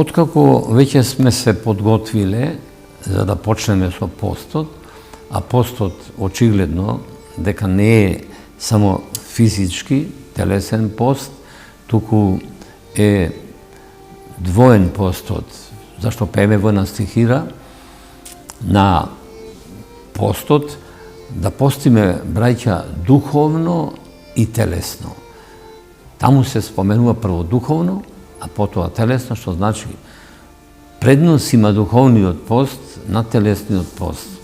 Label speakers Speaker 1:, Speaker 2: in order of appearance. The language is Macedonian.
Speaker 1: Откако веќе сме се подготвиле за да почнеме со постот, а постот очигледно дека не е само физички, телесен пост, туку е двоен постот, зашто пееме во една стихира на постот да постиме, браќа, духовно и телесно. Таму се споменува прво духовно, а потоа телесно, што значи предност има духовниот пост над телесниот пост.